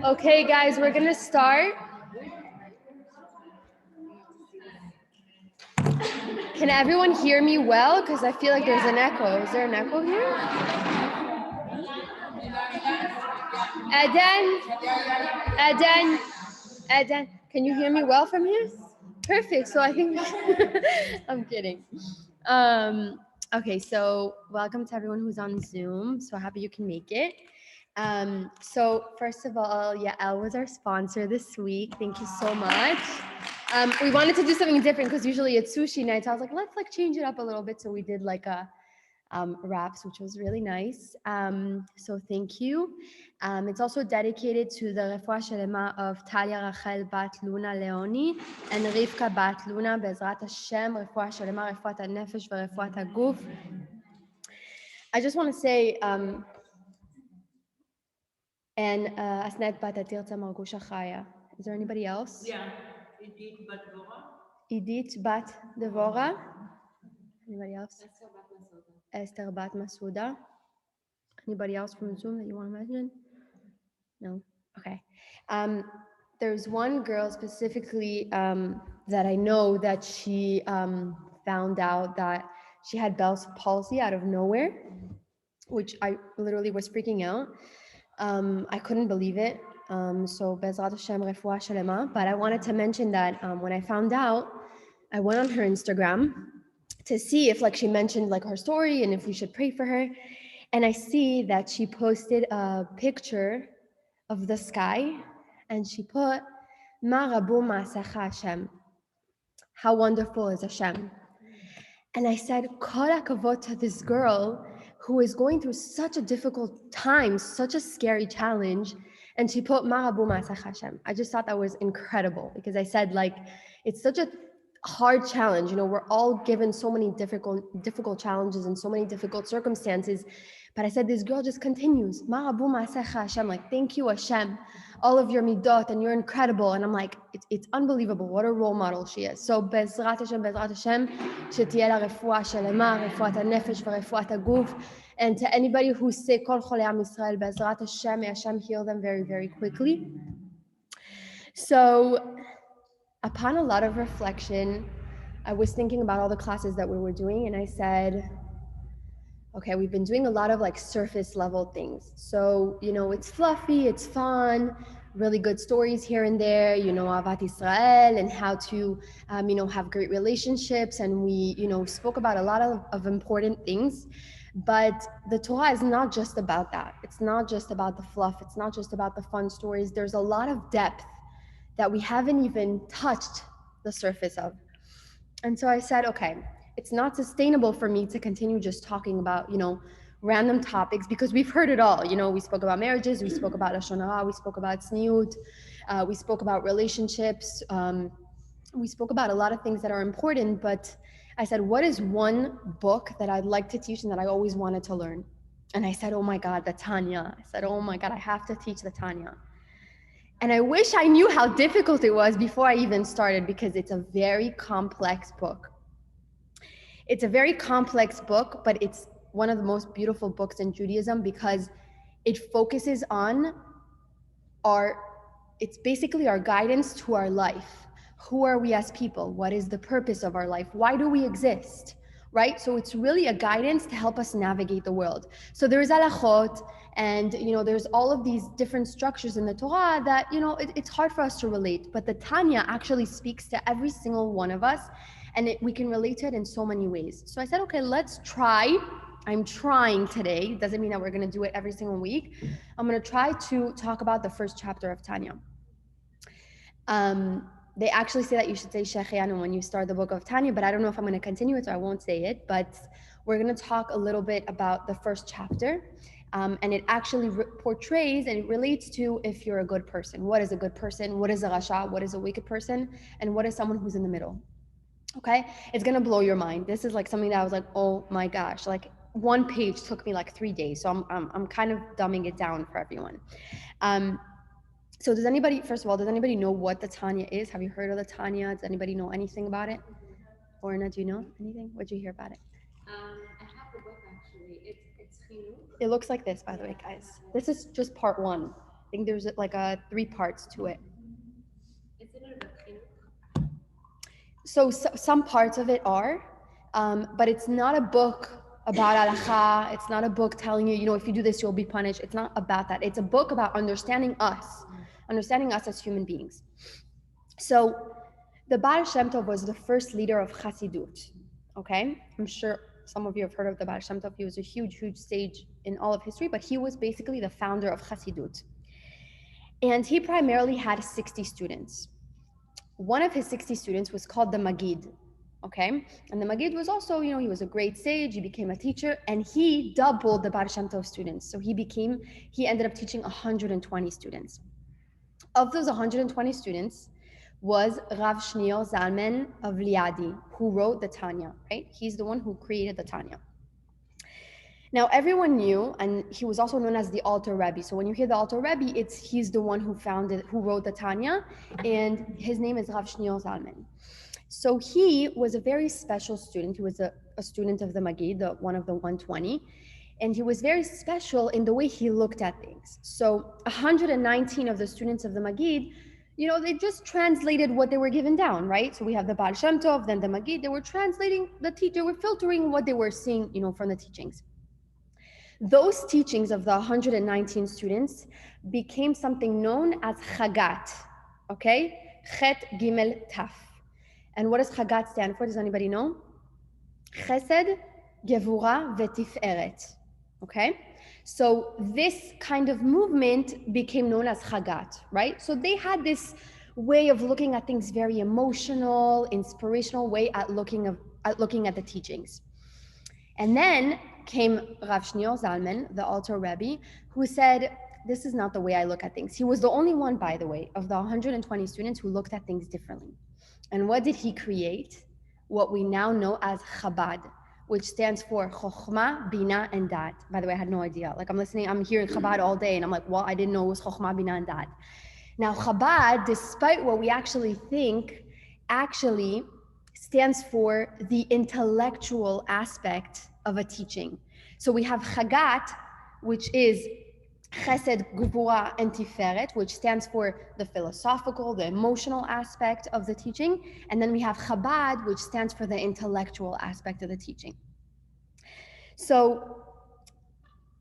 Okay, guys, we're gonna start. Can everyone hear me well? Because I feel like there's an echo. Is there an echo here? Eden, can you hear me well from here? Perfect. So I think I'm kidding. Okay, so welcome to everyone who's on Zoom. So happy you can make it. So first of all, Yael was our sponsor this week. Thank you so much. We wanted to do something different because usually it's sushi nights. I was like, let's change it up a little bit. So we did like a wraps, which was really nice. So thank you. It's also dedicated to the refuah shelema of Tanya Rachel Bat Luna Leoni and Rivka Bat Luna Bezrat Hashem refuah shelema refuat hanefesh verefuat haguf. I just want to say, and Asnet Bat Atirza Margusha Chaya. Is there anybody else? Yeah, Edith Bat Dvorah. Edith Bat Devora. Anybody else? Esther Bat Masuda. Anybody else from Zoom that you want to mention? No? Okay. There's one girl specifically that I know that she found out that she had Bell's palsy out of nowhere, which I literally was freaking out. I couldn't believe it. So Bezrat Hashem refuah shelema. But I wanted to mention that when I found out, I went on her Instagram to see if she mentioned her story and if we should pray for her. And I see that she posted a picture of the sky and she put, Ma rabu ma'asecha Hashem. How wonderful is Hashem. And I said, Kol hakavod to this girl who is going through such a difficult time, such a scary challenge. And she put, Ma rabu ma'asecha Hashem. I just thought that was incredible because I said, it's such a hard challenge. We're all given so many difficult challenges and so many difficult circumstances. But I said, this girl just continues. Ma rabu ma'asecha Hashem. Thank you, Hashem. All of your midot, and you're incredible. And I'm like, it's unbelievable. What a role model she is. So, Bezrat Hashem, shetiyeh la refuah shelema, refuat hanefesh verefuat haguf. And to anybody who's sick, kol cholei Am Yisrael, Bezrat Hashem, may Hashem heal them very, very quickly. So, upon a lot of reflection, I was thinking about all the classes that we were doing, and I said, okay, we've been doing a lot of surface level things. So, it's fluffy, it's fun, really good stories here and there, Avat Israel and how to, have great relationships. And we, spoke about a lot of important things. But the Torah is not just about that. It's not just about the fluff. It's not just about the fun stories. There's a lot of depth that we haven't even touched the surface of. And so I said, okay, it's not sustainable for me to continue just talking about, random topics because we've heard it all. We spoke about marriages, we spoke about lashon hara, we spoke about tzniut, we spoke about relationships, we spoke about a lot of things that are important. But I said, what is one book that I'd like to teach and that I always wanted to learn? And I said, oh my God, the Tanya. I said, oh my God, I have to teach the Tanya. And I wish I knew how difficult it was before I even started because it's a very complex book. It's a very complex book, but it's one of the most beautiful books in Judaism because it focuses on it's basically our guidance to our life. Who are we as people? What is the purpose of our life? Why do we exist? Right? So it's really a guidance to help us navigate the world. So there's halachot and, there's all of these different structures in the Torah that, it's hard for us to relate. But the Tanya actually speaks to every single one of us. And we can relate to it in so many ways. So I said, okay, let's try. I'm trying today. Doesn't mean that we're going to do it every single week. I'm going to try to talk about the first chapter of Tanya. They actually say that you should say Shechianu when you start the book of Tanya, but I don't know if I'm going to continue it, so I won't say it. But we're going to talk a little bit about the first chapter. And it actually portrays and it relates to if you're a good person. What is a good person? What is a rasha? What is a wicked person? And what is someone who's in the middle? Okay, it's gonna blow your mind. This is something that I was like, oh my gosh, one page took me 3 days. So I'm kind of dumbing it down for everyone. So does anybody know what the Tanya is? Have you heard of the Tanya? Does anybody know anything about it? Orna, do you know anything? What did you hear about it? I have the book. I actually. It's chiluk. It looks like this, by the way, guys. This is just part one. I think there's like 3 parts to it. Isn't it a chiluk? So some parts of it are, but it's not a book about halakha. It's not a book telling you, if you do this, you'll be punished. It's not about that. It's a book about understanding us as human beings. So the Baal Shem Tov was the first leader of Chassidut. Okay, I'm sure some of you have heard of the Baal Shem Tov. He was a huge, huge sage in all of history, but he was basically the founder of Chassidut. And he primarily had 60 students. One of his 60 students was called the Magid, okay? And the Magid was also, he was a great sage, he became a teacher, and he doubled the Baal Shem Tov students. So he ended up teaching 120 students. Of those 120 students was Rav Shneur Zalman of Liadi, who wrote the Tanya, right? He's the one who created the Tanya. Now, everyone knew, and he was also known as the Alter Rebbe. So when you hear the Alter Rebbe, he's the one who wrote the Tanya, and his name is Rav Shneur Zalman. So he was a very special student. He was a student of the Magid, one of the 120, and he was very special in the way he looked at things. So 119 of the students of the Magid, they just translated what they were given down, right? So we have the Baal Shem Tov, then the Magid. They were translating they were filtering what they were seeing, from the teachings. Those teachings of the 119 students became something known as Chagat, okay? Chet Gimel Taf. And what does Chagat stand for? Does anybody know? Chesed, Gevura, Vetiferet, okay? So this kind of movement became known as Chagat, right? So they had this way of looking at things, very emotional, inspirational way at looking at the teachings. And then came Rav Shneur Zalman, the Alter Rebbe, who said, this is not the way I look at things. He was the only one, by the way, of the 120 students who looked at things differently. And what did he create? What we now know as Chabad, which stands for Chokhmah, Bina, and Dat. By the way, I had no idea. Like I'm hearing Chabad all day, and I'm like, well, I didn't know it was Chokhmah, Bina, and Dat. Now, Chabad, despite what we actually think, actually stands for the intellectual aspect of a teaching. So we have Chagat, which is Chesed, Gvura, and Tiferet, which stands for the philosophical, the emotional aspect of the teaching. And then we have Chabad, which stands for the intellectual aspect of the teaching. So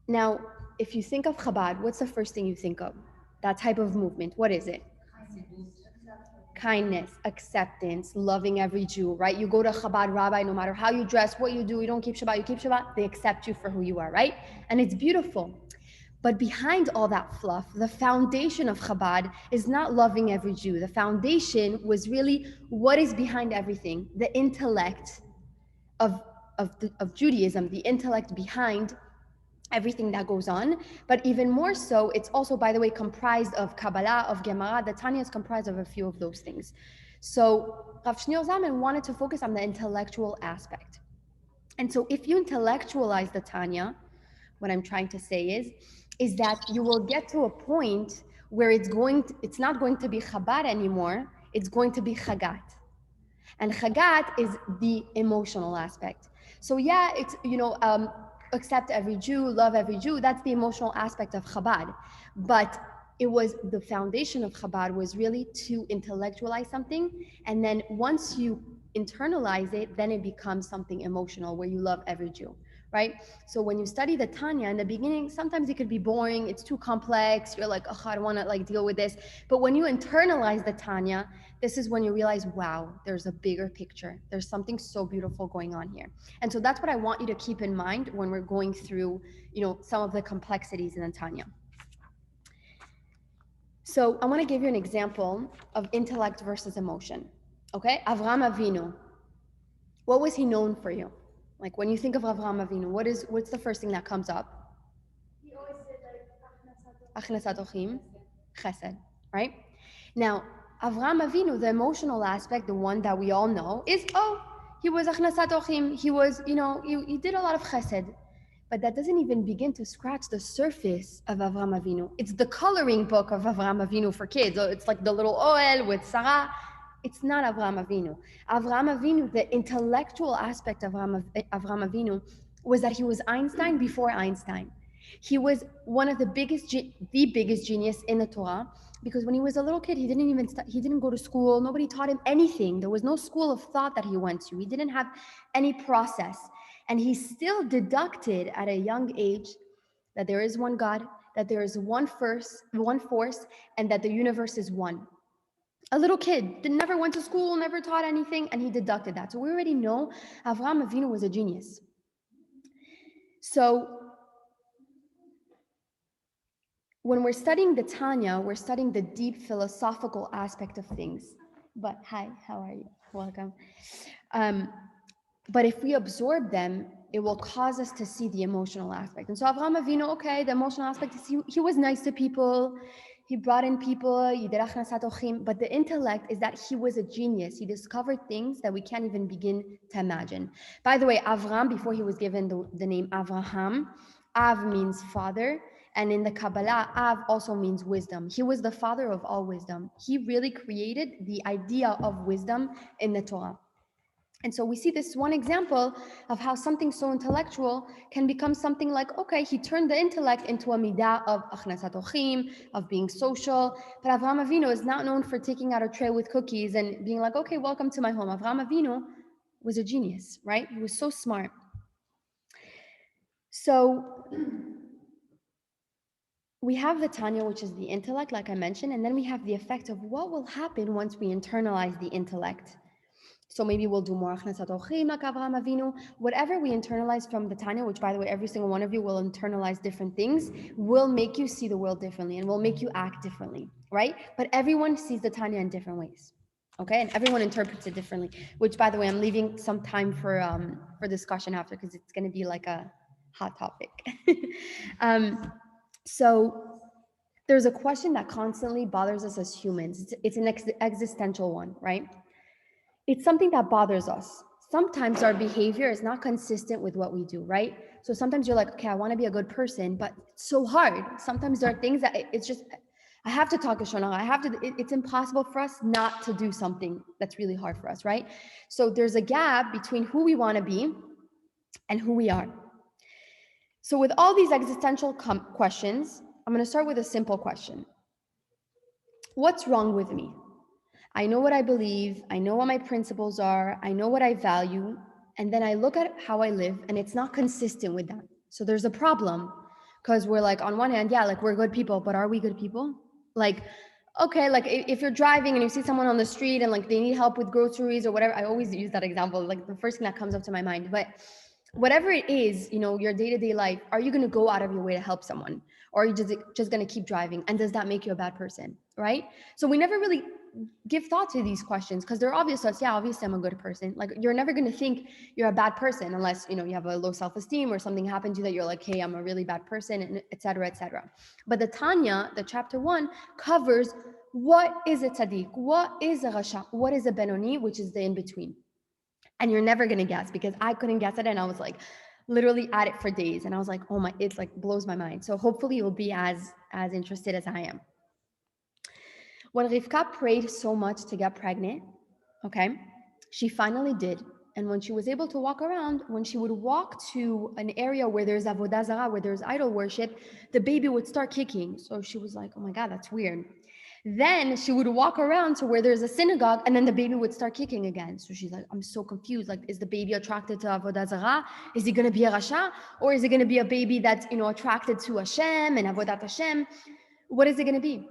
now, if you think of Chabad, what's the first thing you think of? That type of movement, what is it? Kindness, acceptance, loving every Jew, right? You go to Chabad rabbi, no matter how you dress, what you do, you don't keep Shabbat, you keep Shabbat, they accept you for who you are, right? And it's beautiful. But behind all that fluff, the foundation of Chabad is not loving every Jew. The foundation was really what is behind everything, the intellect of Judaism, the intellect behind everything that goes on. But even more so, it's also, by the way, comprised of Kabbalah, of Gemara. The Tanya is comprised of a few of those things. So Rav Shneur Zalman wanted to focus on the intellectual aspect. And so if you intellectualize the Tanya, what I'm trying to say is that you will get to a point where it's not going to be Chabad anymore, it's going to be Chagat. And Chagat is the emotional aspect. So yeah, it's, accept every Jew, love every Jew, that's the emotional aspect of Chabad. But it was the foundation of Chabad was really to intellectualize something. And then once you internalize it, then it becomes something emotional where you love every Jew, right? So when you study the Tanya in the beginning, sometimes it could be boring, it's too complex, you're like, oh, I don't want to deal with this. But when you internalize the Tanya, this is when you realize, wow, there's a bigger picture. There's something so beautiful going on here. And so that's what I want you to keep in mind when we're going through, some of the complexities in the Tanya. So I want to give you an example of intellect versus emotion. Okay, Avraham Avinu. What was he known for you? Like when you think of Avraham Avinu, what's the first thing that comes up? He always said Achnasat ochim, chesed, right? Now, Avraham Avinu, the emotional aspect, the one that we all know, is, he was achnasat ochim, he was, he did a lot of chesed. But that doesn't even begin to scratch the surface of Avraham Avinu. It's the coloring book of Avraham Avinu for kids. It's like the little Oel with Sarah. It's not Avraham Avinu. Avraham Avinu, the intellectual aspect of Avraham Avinu, was that he was Einstein before Einstein. He was one of the biggest genius in the Torah, because when he was a little kid, he didn't go to school. Nobody taught him anything. There was no school of thought that he went to. He didn't have any process. And he still deducted at a young age that there is one God, that there is one force, and that the universe is one. A little kid that never went to school, never taught anything, and he deducted that. So we already know Avraham Avinu was a genius. So when we're studying the Tanya, we're studying the deep philosophical aspect of things. But hi, how are you? Welcome. But if we absorb them, it will cause us to see the emotional aspect. And so Avraham Avinu, okay, the emotional aspect is he was nice to people. He brought in people, but the intellect is that he was a genius. He discovered things that we can't even begin to imagine. By the way, Avram, before he was given the name Avraham, Av means father, and in the Kabbalah, Av also means wisdom. He was the father of all wisdom. He really created the idea of wisdom in the Torah. And so we see this one example of how something so intellectual can become something like, okay, he turned the intellect into a midah of achnasat ochim, of being social. But Avraham Avinu is not known for taking out a tray with cookies and being like, okay, welcome to my home. Avraham Avinu was a genius, right? He was so smart. So we have the Tanya, which is the intellect, like I mentioned, and then we have the effect of what will happen once we internalize the intellect. So maybe we'll do more achnasat ochim like Avraham Avinu. Whatever we internalize from the Tanya, which by the way, every single one of you will internalize different things, will make you see the world differently and will make you act differently, right? But everyone sees the Tanya in different ways, okay? And everyone interprets it differently, which by the way, I'm leaving some time for discussion after, because it's going to be like a hot topic. So there's a question that constantly bothers us as humans. It's an existential one, right? It's something that bothers us. Sometimes our behavior is not consistent with what we do, right? So sometimes you're like, okay, I want to be a good person, but it's so hard. Sometimes there are things that it's just, I have to talk to Shona. It's impossible for us not to do something that's really hard for us, right? So there's a gap between who we want to be and who we are. So with all these existential questions, I'm going to start with a simple question. What's wrong with me? I know what I believe, I know what my principles are, I know what I value, and then I look at how I live and it's not consistent with that. So there's a problem, because we're like, on one hand, yeah, like we're good people, but are we good people? Like, okay, like if you're driving and you see someone on the street and like they need help with groceries or whatever, I always use that example, like the first thing that comes up to my mind. But whatever it is, your day-to-day life, are you going to go out of your way to help someone? Or are you just going to keep driving? And does that make you a bad person, right? So we never really give thought to these questions because they're obvious to us. Yeah, obviously I'm a good person. Like you're never going to think you're a bad person unless, you have a low self-esteem or something happened to you that you're like, hey, I'm a really bad person, and et cetera, et cetera. But the Tanya, the chapter 1, covers what is a tzaddik, what is a rasha, what is a benoni, which is the in-between. And you're never going to guess, because I couldn't guess it. And I was like, literally at it for days. And I was like, oh my, it's like blows my mind. So hopefully you'll be as interested as I am. When Rivka prayed so much to get pregnant, okay, she finally did. And when she was able to walk around, when she would walk to an area where there's avodah zarah, where there's idol worship, the baby would start kicking. So she was like, oh my God, that's weird. Then she would walk around to where there's a synagogue, and then the baby would start kicking again. So she's like, I'm so confused. Like, is the baby attracted to avodah zarah? Is he going to be a rasha? Or is it going to be a baby that's, attracted to Hashem and avodat Hashem? What is it going to be?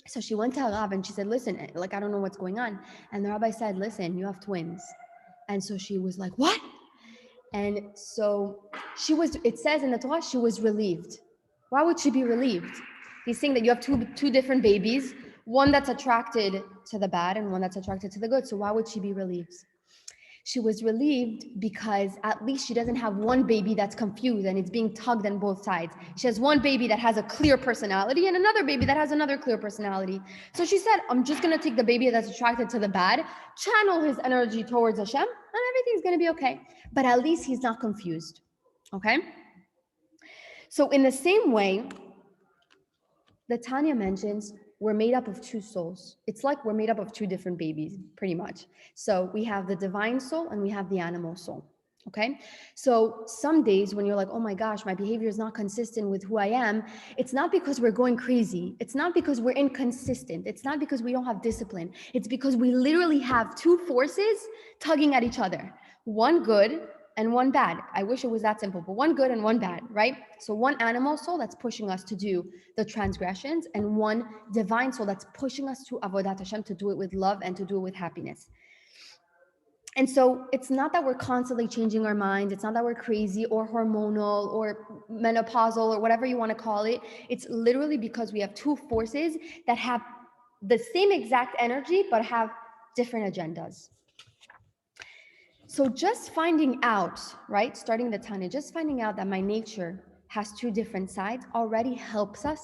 So she went to a Rav and she said, listen, like, I don't know what's going on. And the rabbi said, listen, you have twins. And so she was like, what? And so it says in the Torah, she was relieved. Why would she be relieved? He's saying that you have two different babies, one that's attracted to the bad and one that's attracted to the good. So why would she be relieved? She was relieved because at least she doesn't have one baby that's confused and it's being tugged on both sides. She has one baby that has a clear personality and another baby that has another clear personality. So she said, I'm just going to take the baby that's attracted to the bad, channel his energy towards Hashem, and everything's going to be okay. But at least he's not confused. Okay? So in the same way, the Tanya mentions we're made up of two souls. It's like we're made up of two different babies, pretty much. So we have the divine soul and we have the animal soul, Okay, so some days when you're like, oh my gosh, my behavior is not consistent with who I am, it's not because we're going crazy. It's not because we're inconsistent. It's not because we don't have discipline. It's because we literally have two forces tugging at each other, one good and one bad. I wish it was that simple, but one good and one bad, right? So one animal soul that's pushing us to do the transgressions, and one divine soul that's pushing us to avodat Hashem, to do it with love and to do it with happiness. And so it's not that we're constantly changing our minds. It's not that we're crazy or hormonal or menopausal or whatever you want to call it. It's literally because we have two forces that have the same exact energy, but have different agendas. So just finding out, right, starting the Tanya, just finding out that my nature has two different sides already helps us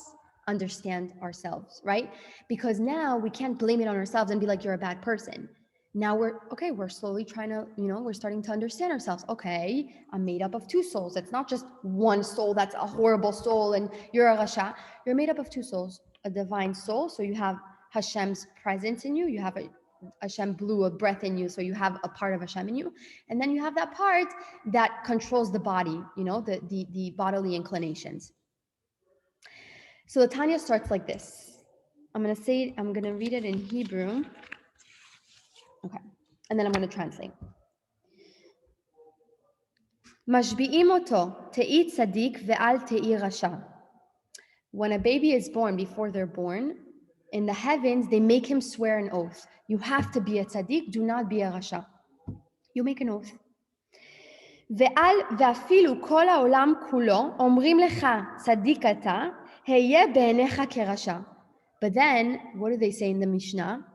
understand ourselves, right? Because now we can't blame it on ourselves and be like, you're a bad person. Now we're slowly trying to, we're starting to understand ourselves. Okay, I'm made up of two souls. It's not just one soul that's a horrible soul and you're a rasha. You're made up of two souls, a divine soul. So you have Hashem's presence in you. You have Hashem blew a breath in you. So you have a part of Hashem in you. And then you have that part that controls the body, the bodily inclinations. So the Tanya starts like this. I'm going to read it in Hebrew. Okay. And then I'm going to translate. Mashbi'im oto te'i tzadik ve'al te'i rasha. When a baby is born, before they're born, in the heavens, they make him swear an oath. You have to be a tzaddik, do not be a rasha. You make an oath. ואפילו כל העולם כולו אומרים לך צדיק אתה, היה בעיניך כרשע. But then, what do they say in the Mishnah?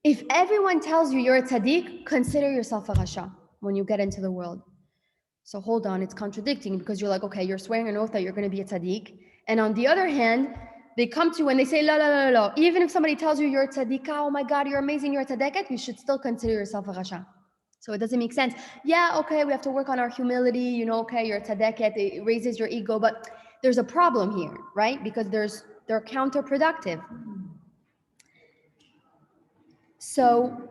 If everyone tells you you're a tzaddik, consider yourself a rasha when you get into the world. So hold on, it's contradicting because you're like, okay, you're swearing an oath that you're going to be a tzaddik. And on the other hand, they come to you and they say, la, la, la, la. Even if somebody tells you you're a tzaddikah, oh my God, you're amazing, you're a tzaddikat, you should still consider yourself a rasha. So it doesn't make sense. Yeah, okay, we have to work on our humility, okay, you're a tzaddikat, it raises your ego, but there's a problem here, right? Because they're counterproductive. So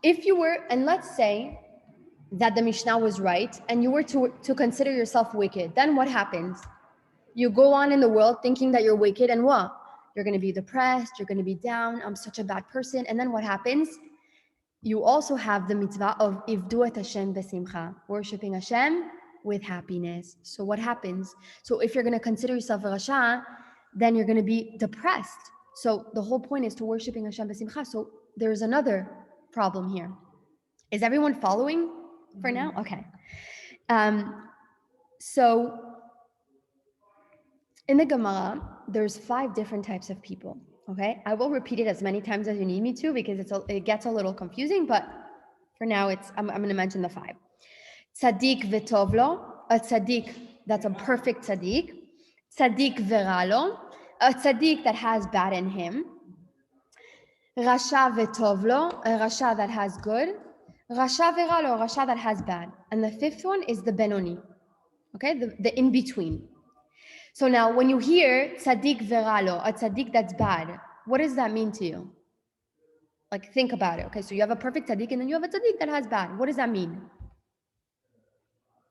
if you were, and let's say that the Mishnah was right, and you were to consider yourself wicked, then what happens? You go on in the world thinking that you're wicked, and what? You're going to be depressed, you're going to be down, I'm such a bad person, and then what happens? You also have the mitzvah of Ivdu et Hashem besimcha, worshiping Hashem with happiness. So what happens? So if you're going to consider yourself a rasha, then you're going to be depressed. So the whole point is to worshiping Hashem besimcha. So there's another problem here. Is everyone following for now? Okay. So in the Gemara, there's 5 different types of people. Okay, I will repeat it as many times as you need me to because it gets a little confusing, but for now I'm going to mention the 5. Tzaddik v'tovlo, a tzaddik that's a perfect tzaddik. Tzaddik v'ralo, a tzaddik that has bad in him. Rasha v'tovlo, a rasha that has good. Rasha v'ralo, a rasha that has bad. And the 5th one is the benoni, okay, the in-between. So now when you hear tzaddik v'ralo, a tzaddik that's bad, what does that mean to you? Like, think about it. Okay, so you have a perfect tzaddik and then you have a tzaddik that has bad. What does that mean?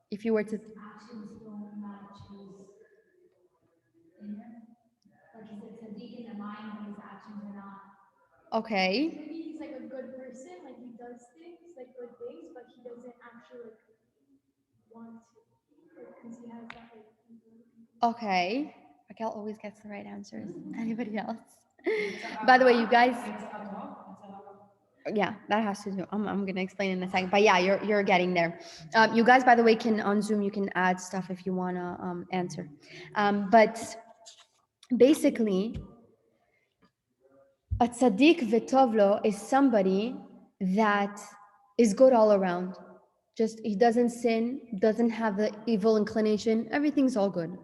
If you were to... Actions don't match his inner. Like he's a tzaddik in the mind, but his actions are not. Okay. Maybe he's like a good person, like he does things, like good things, but he doesn't actually want to, because he has that like. Okay. Raquel always gets the right answers. Anybody else? By the way, you guys... Yeah, that has to do. I'm going to explain in a second. But yeah, you're getting there. You guys, by the way, can on Zoom, you can add stuff if you want to answer. But basically, a tzaddik v'tovlo is somebody that is good all around. Just he doesn't sin, doesn't have the evil inclination. Everything's all good.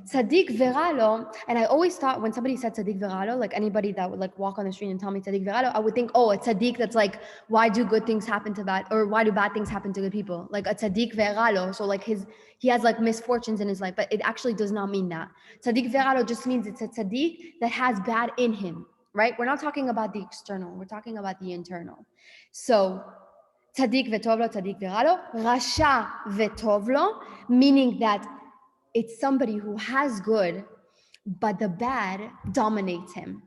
Tzaddik v'ralo, and I always thought when somebody said tzaddik v'ralo, like anybody that would like walk on the street and tell me tzaddik v'ralo, I would think, oh, a tzaddik that's like, why do good things happen to bad, or why do bad things happen to good people? Like a tzaddik v'ralo, so like he has like misfortunes in his life, but it actually does not mean that. Tzaddik v'ralo just means it's a tzaddik that has bad in him, right? We're not talking about the external. We're talking about the internal. So, tzaddik v'tov lo, tzaddik v'ra lo, rasha v'tov lo, meaning that it's somebody who has good, but the bad dominates him.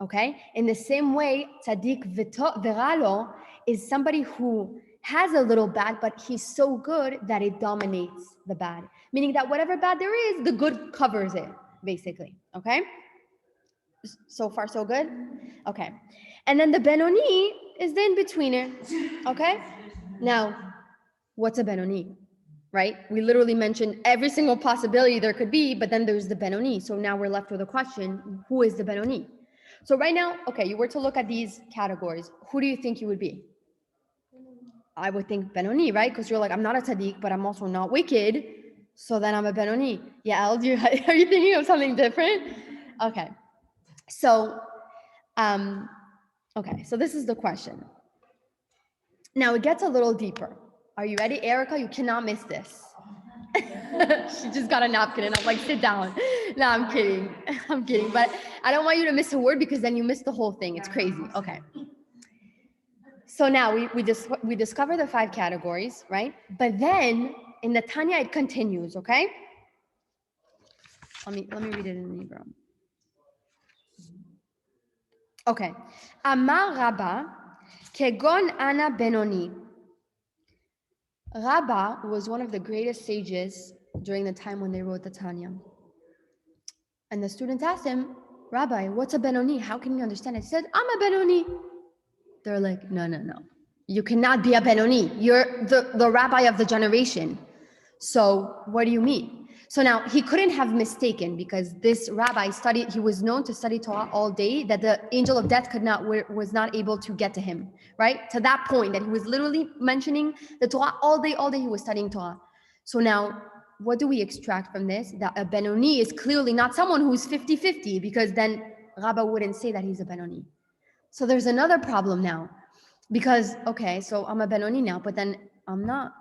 Okay? In the same way, tzaddik v'ra lo is somebody who has a little bad, but he's so good that it dominates the bad. Meaning that whatever bad there is, the good covers it, basically. Okay? So far, so good? Okay. And then the Benoni is the in-betweener. Okay? Now, what's a Benoni? Right? We literally mentioned every single possibility there could be, but then there's the Benoni. So now we're left with a question, who is the Benoni? So right now, okay, you were to look at these categories. Who do you think you would be? I would think Benoni, right? Because you're like, I'm not a tzaddik, but I'm also not wicked. So then I'm a Benoni. Yeah, are you thinking of something different? Okay. So, okay, so this is the question. Now it gets a little deeper. Are you ready? Erica, you cannot miss this. She just got a napkin and I'm like, sit down. No, I'm kidding. I'm kidding. But I don't want you to miss a word because then you miss the whole thing. It's crazy. Okay. So now we discover the 5 categories, right? But then in the Tanya, it continues, okay? Let me read it in Hebrew. Okay. Amar Rabba, kegon ana benoni. Rabba was one of the greatest sages during the time when they wrote the Tanya. And the students asked him, Rabbi, what's a Benoni? How can you understand it? He said, I'm a Benoni. They're like, no. You cannot be a Benoni. You're the rabbi of the generation. So what do you mean? So now he couldn't have mistaken because this rabbi he was known to study Torah all day, that the angel of death was not able to get to him, right? To that point that he was literally mentioning the Torah all day he was studying Torah. So now, what do we extract from this? That a Benoni is clearly not someone who's 50-50 because then Rabba wouldn't say that he's a Benoni. So there's another problem now because, okay, so I'm a Benoni now, but then I'm not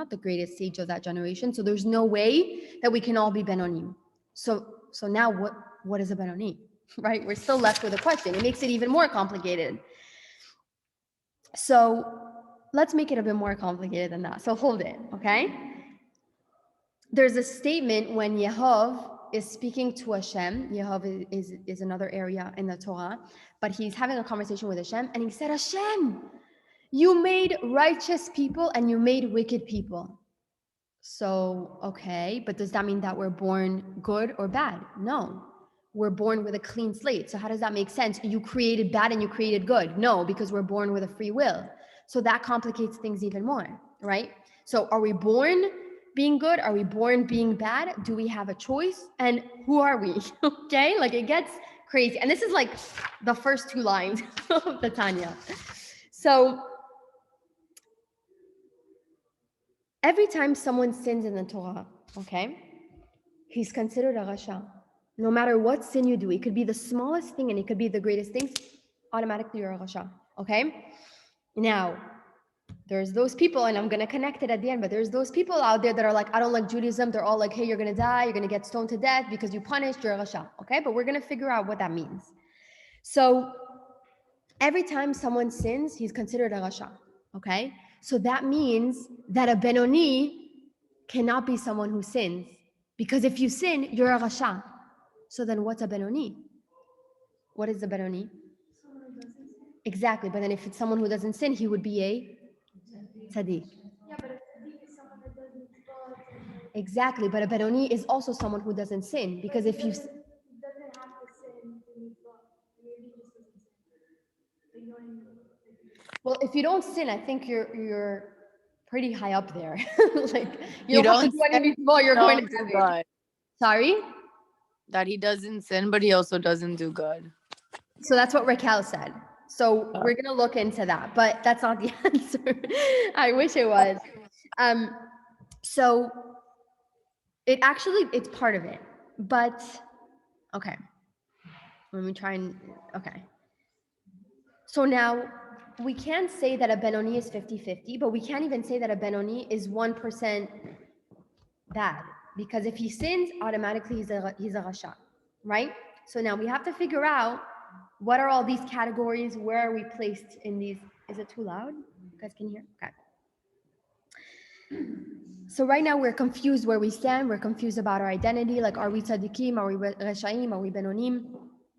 the greatest sage of that generation. So there's no way that we can all be Benoni. So now what is a Benoni, right? We're still left with a question. It makes it even more complicated. So let's make it a bit more complicated than that. So hold it, okay? There's a statement when Yehovah is speaking to Hashem. Yehovah is another area in the Torah, but he's having a conversation with Hashem, and he said, Hashem, you made righteous people and you made wicked people. So, okay, but does that mean that we're born good or bad? No, we're born with a clean slate. So how does that make sense? You created bad and you created good. No, because we're born with a free will. So that complicates things even more, right? So are we born being good? Are we born being bad? Do we have a choice? And who are we? Okay, like it gets crazy. And this is like the first 2 lines of the Tanya. So every time someone sins in the Torah, okay, he's considered a rasha. No matter what sin you do, it could be the smallest thing and it could be the greatest thing, automatically you're a rasha, okay? Now, there's those people, and I'm going to connect it at the end, but there's those people out there that are like, I don't like Judaism. They're all like, hey, you're going to die. You're going to get stoned to death because you punished, you're a rasha, okay? But we're going to figure out what that means. So every time someone sins, he's considered a rasha, okay? So that means that a Benoni cannot be someone who sins, because if you sin, you're a rasha. So then what's a Benoni? What is the Benoni? Someone who doesn't sin. Exactly, but then if it's someone who doesn't sin, he would be a tzaddik. Yeah, but a tzaddik is someone that doesn't fall. Exactly, but a Benoni is also someone who doesn't sin, because if you... Doesn't have to sin to mitzvah. Maybe he just doesn't sin. Like, you know what I mean? Well, if you don't sin, I think you're pretty high up there. Like You don't have to don't do any sin, mitzvah, you're going to do heaven. good. Sorry? That he doesn't sin, but he also doesn't do good. So that's what Raquel said. So we're going to look into that, but that's not the answer. I wish it was. So it's part of it, but okay. Let me try and, okay. So now we can't say that a Benoni is 50-50, but we can't even say that a Benoni is 1% bad, because if he sins, automatically he's a rasha, right? So now we have to figure out What are all these categories? Where are we placed in these? Is it too loud? You guys can hear? Okay. So right now we're confused where we stand. We're confused about our identity. Like, are we tzaddikim? Are we reshaim? Are we benonim?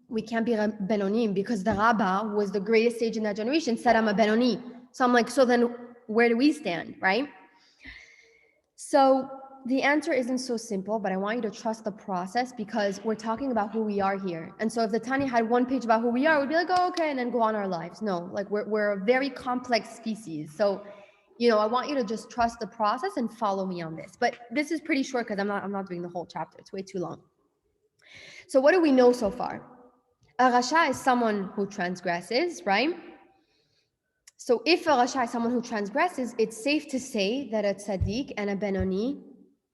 We can't be benonim because the Rabbah was the greatest sage in that generation, said I'm a benoni. So I'm like, so then where do we stand, right? So the answer isn't so simple, but I want you to trust the process because we're talking about who we are here. And so if the Tanya had one page about who we are, we'd be like, oh, okay, and then go on our lives. No, like we're a very complex species. So, I want you to just trust the process and follow me on this. But this is pretty short because I'm not doing the whole chapter. It's way too long. So what do we know so far? A rasha is someone who transgresses, right? So if a rasha is someone who transgresses, it's safe to say that a tzaddik and a benoni,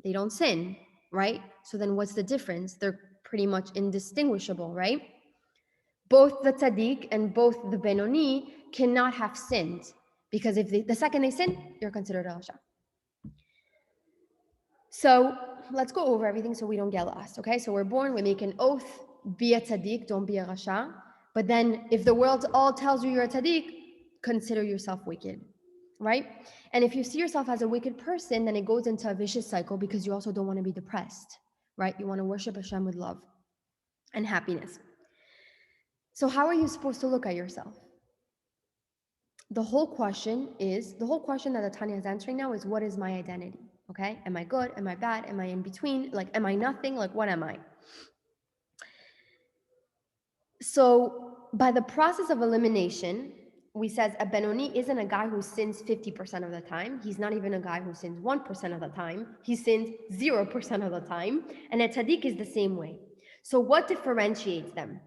they don't sin, right? So then what's the difference? They're pretty much indistinguishable, right? Both the tzaddik and both the benoni cannot have sinned because if the second they sin, you're considered a rasha. So let's go over everything so we don't get lost, okay? So we're born, we make an oath, be a tzaddik, don't be a rasha. But then if the world all tells you you're a tzaddik, consider yourself wicked, right? And if you see yourself as a wicked person, then it goes into a vicious cycle because you also don't want to be depressed, right? You want to worship Hashem with love and happiness. So how are you supposed to look at yourself? The whole question that the Tanya is answering now is, what is my identity? Okay? Am I good? Am I bad? Am I in between? Like, am I nothing? Like, what am I? So by the process of elimination, we says a benoni isn't a guy who sins 50% of the time. He's not even a guy who sins 1% of the time. He sins 0% of the time. And a tzaddik is the same way. So what differentiates them?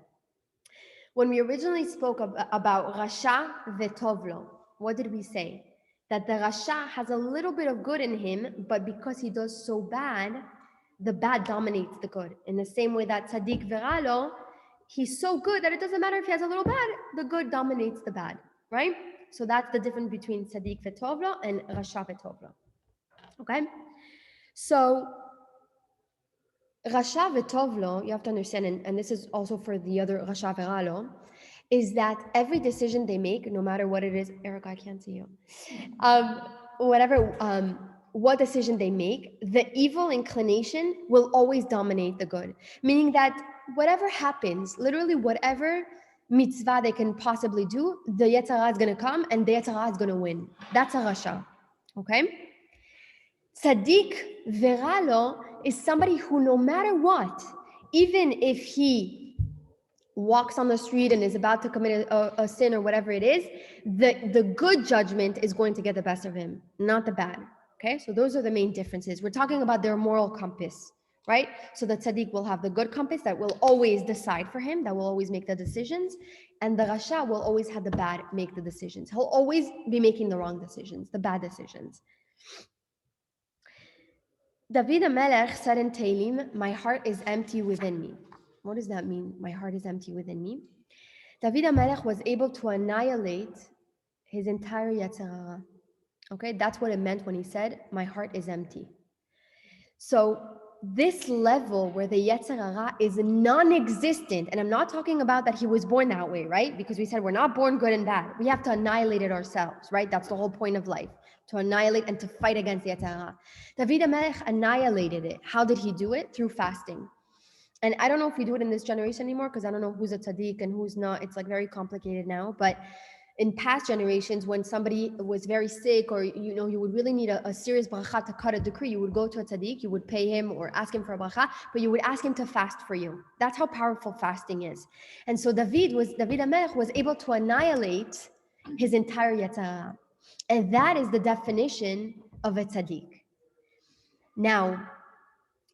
When we originally spoke about rasha vetovlo, what did we say? That the rasha has a little bit of good in him, but because he does so bad, the bad dominates the good. In the same way that tzaddik veralo, he's so good that it doesn't matter if he has a little bad, the good dominates the bad, right? So that's the difference between tzaddik vetovlo and rasha vetovlo. Okay? So rasha vetovlo, you have to understand, and this is also for the other rasha veralo, is that every decision they make, no matter what it is, Erica, I can't see you. What decision they make, the evil inclination will always dominate the good. Meaning that whatever happens, literally whatever mitzvah they can possibly do, the Yetzer Hara is going to come and the Yetzer Hara is going to win. That's a rasha. Okay? Tzaddik veralo is somebody who, no matter what, even if he walks on the street and is about to commit a sin or whatever it is, the good judgment is going to get the best of him, not the bad. Okay, so those are the main differences. We're talking about their moral compass, right? So the tzaddik will have the good compass that will always decide for him, that will always make the decisions, and the rasha will always have the bad make the decisions. He'll always be making the wrong decisions, the bad decisions. David HaMelech said in Tehillim, my heart is empty within me. What does that mean? My heart is empty within me. David HaMelech was able to annihilate his entire Yetzer Hara. Okay, that's what it meant when he said, my heart is empty. So this level where the Yetzer Hara is non-existent, and I'm not talking about that he was born that way, right? Because we said we're not born good and bad. We have to annihilate it ourselves, right? That's the whole point of life, to annihilate and to fight against the Yetzer Hara. David HaMelech annihilated it. How did he do it? Through fasting. And I don't know if we do it in this generation anymore because I don't know who's a tzaddik and who's not. It's like very complicated now. But in past generations, when somebody was very sick or, you would really need a serious bracha to cut a decree, you would go to a tzaddik, you would pay him or ask him for a bracha, but you would ask him to fast for you. That's how powerful fasting is. And so David HaMelech was able to annihilate his entire Yetzer Hara. And that is the definition of a tzaddik. Now,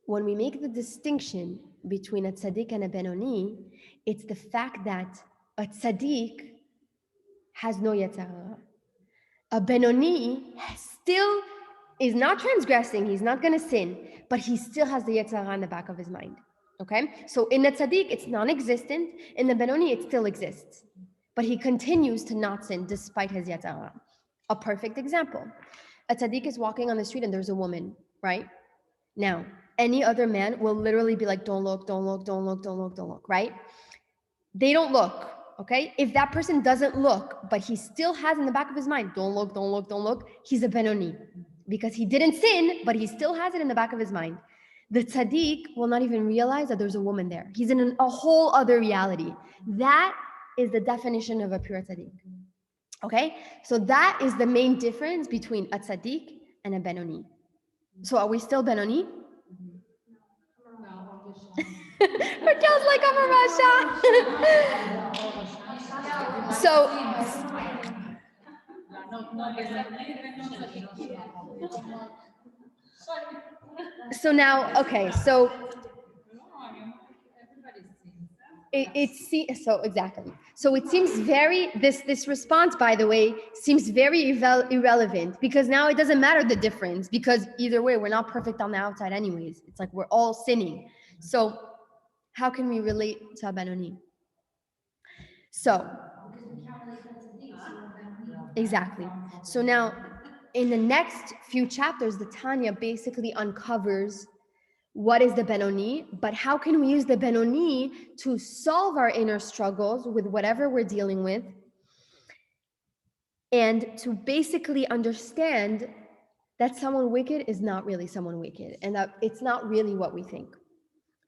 when we make the distinction between a tzaddik and a benoni, it's the fact that a tzaddik has no Yetzer Hara. A benoni still is not transgressing, he's not going to sin, but he still has the Yetzer Hara in the back of his mind. Okay? So in the tzaddik, it's non-existent. In the benoni, it still exists. But he continues to not sin despite his Yetzer Hara. A perfect example. A tzaddik is walking on the street and there's a woman, right? Now, any other man will literally be like, don't look, don't look, don't look, don't look, don't look, right? They don't look. okay? If that person doesn't look, but he still has in the back of his mind, don't look, don't look, don't look, he's a Benoni. Because he didn't sin, but he still has it in the back of his mind. The tzaddik will not even realize that there's a woman there. He's in a whole other reality. That is the definition of a pure tzaddik. Okay? So that is the main difference between a tzaddik and a Benoni. So are we still Benoni? Raquel's like, I'm a Rasha. So now, okay, so exactly. So it seems very, this response, by the way, seems very irrelevant, because now it doesn't matter the difference, because either way, we're not perfect on the outside anyways. It's like we're all sinning. So how can we relate to a Benoni? So, exactly. So now, in the next few chapters, the Tanya basically uncovers what is the Benoni, but how can we use the Benoni to solve our inner struggles with whatever we're dealing with, and to basically understand that someone wicked is not really someone wicked, and that it's not really what we think.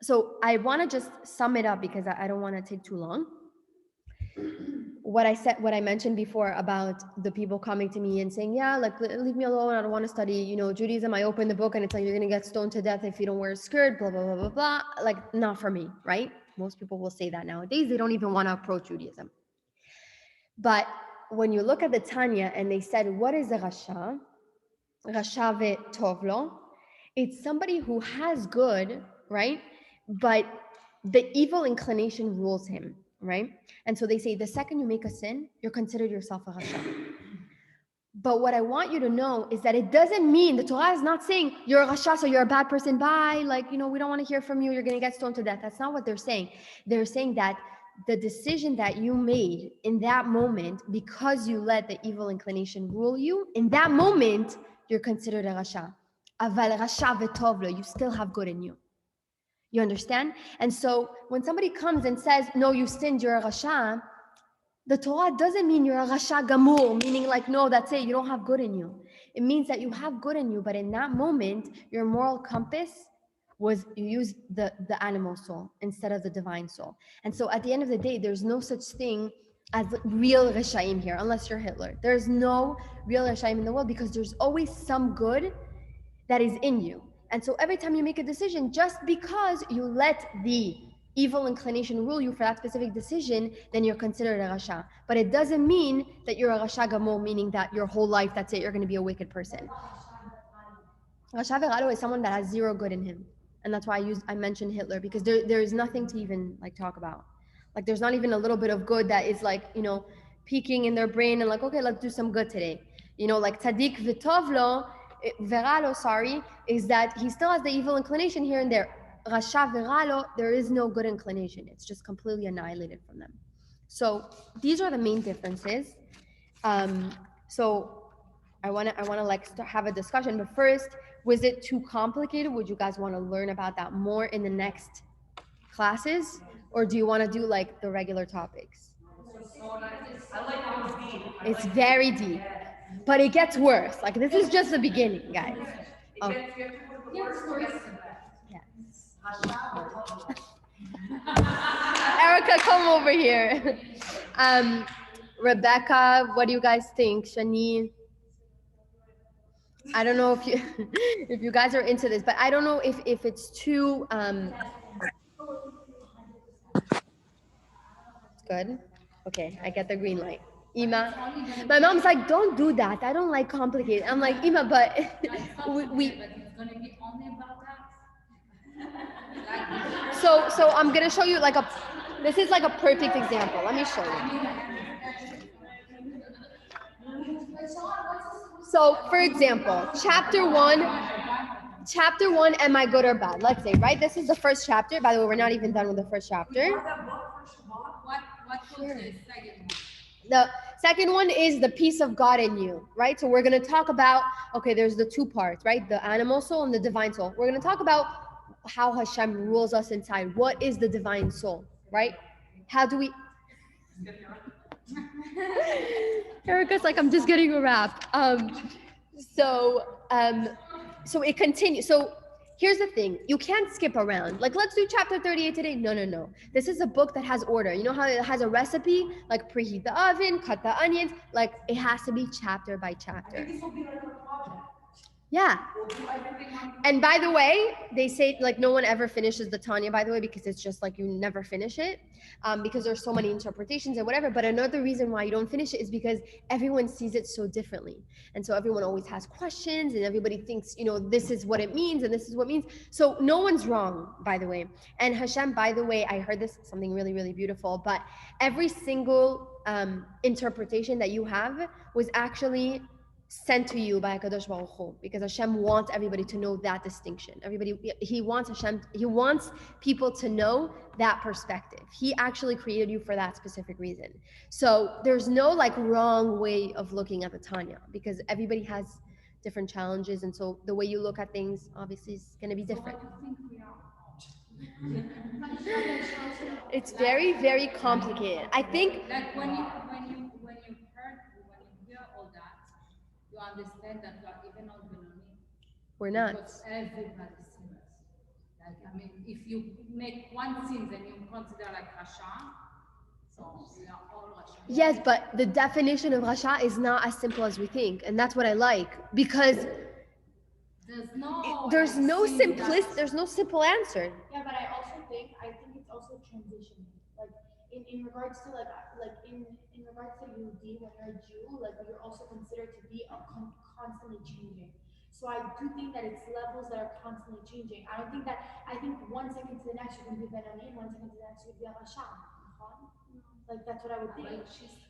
So I want to just sum it up, because I don't want to take too long. What I mentioned before about the people coming to me and saying, yeah, like, leave me alone, I don't want to study, Judaism. I open the book and it's like, you're going to get stoned to death if you don't wear a skirt, blah, blah, blah, blah, blah. Like, not for me, right? Most people will say that nowadays. They don't even want to approach Judaism. But when you look at the Tanya and they said, what is a Rasha? Rasha ve'tovlo. It's somebody who has good, right? But the evil inclination rules him, right? And so they say, the second you make a sin, you're considered yourself a Rasha. But what I want you to know is that it doesn't mean, the Torah is not saying you're a Rasha, so you're a bad person, bye, like, we don't want to hear from you, you're going to get stoned to death. That's not what they're saying. They're saying that the decision that you made in that moment, because you let the evil inclination rule you, in that moment, you're considered a Rasha. Aval Rasha ve'tovlo, you still have good in you. You understand? And so when somebody comes and says, no, you sinned, you're a Rasha, the Torah doesn't mean you're a Rasha Gamur, meaning like, no, that's it, you don't have good in you. It means that you have good in you, but in that moment, your moral compass was, you used the animal soul instead of the divine soul. And so at the end of the day, there's no such thing as real Rashaim here, unless you're Hitler. There's no real Rashaim in the world, because there's always some good that is in you. And so every time you make a decision, just because you let the evil inclination rule you for that specific decision, then you're considered a Rasha. But it doesn't mean that you're a Rasha Gamor, meaning that your whole life, that's it, you're going to be a wicked person. Rasha Veralo is someone that has zero good in him. And that's why I mentioned Hitler, because there is nothing to even like talk about. Like, there's not even a little bit of good that is like, peeking in their brain and like, okay, let's do some good today. Like Tzaddik V'tovlo, Veralo, is that he still has the evil inclination here and there. Rasha Veralo, there is no good inclination. It's just completely annihilated from them. So these are the main differences. So I want to like have a discussion, but first, was it too complicated? Would you guys want to learn about that more in the next classes, or do you want to do like the regular topics? It's very deep, but it gets worse. Like, this is just the beginning, guys. Oh. Yes. Erica, come over here. Rebecca, what do you guys think? Shani? I don't know if you if you guys are into this, but I don't know if it's too good. Okay, I get the green light. Ima, my mom's like, don't do that. I don't like complicated. I'm like, Ima, but we so I'm gonna show you like this is like a perfect example. Let me show you. So, for example, chapter one, am I good or bad? Let's say, right? This is the first chapter. By the way, we're not even done with the first chapter. The second one is the peace of God in you, right? So we're going to talk about, okay, there's the two parts, right? The animal soul and the divine soul. We're going to talk about how Hashem rules us inside. What is the divine soul, right? How do we... Erica's like, I'm just getting a wrap. So it continues. So here's the thing. You can't skip around. Like, let's do chapter 38 today. No. This is a book that has order. You know how it has a recipe? Like, preheat the oven, cut the onions. Like, it has to be chapter by chapter. Yeah. And by the way, they say like no one ever finishes the Tanya, by the way, because it's just like you never finish it, because there's so many interpretations and whatever. But another reason why you don't finish it is because everyone sees it so differently. And so everyone always has questions and everybody thinks, you know, this is what it means and this is what it means. So no one's wrong, by the way. And Hashem, by the way, I heard this, something really, really beautiful, but every single interpretation that you have was actually sent to you by Kadosh Baruch Hu, because Hashem wants everybody to know that distinction. He wants people to know that perspective. He actually created you for that specific reason. So there's no like wrong way of looking at the Tanya, because everybody has different challenges, and so the way you look at things obviously is going to be different. It's very, very complicated. I think like when you hear all that, you understand that you are even not Benoni. we're not. Because everybody sins. Like, I mean, if you make one sin, then you consider like Rasha. So we are all Rasha. Yes, but the definition of Rasha is not as simple as we think, and that's what I like, because there's no simple answer. Yeah, but I think it's also transitioning. Like in regards to in regards to Yehudi, when you're a Jew, like you're also considered to be constantly changing. So I do think that it's levels that are constantly changing. I think 1 second to the next you can be Benoni, 1 second to the next you can be a Rasha. Like that's what I would think.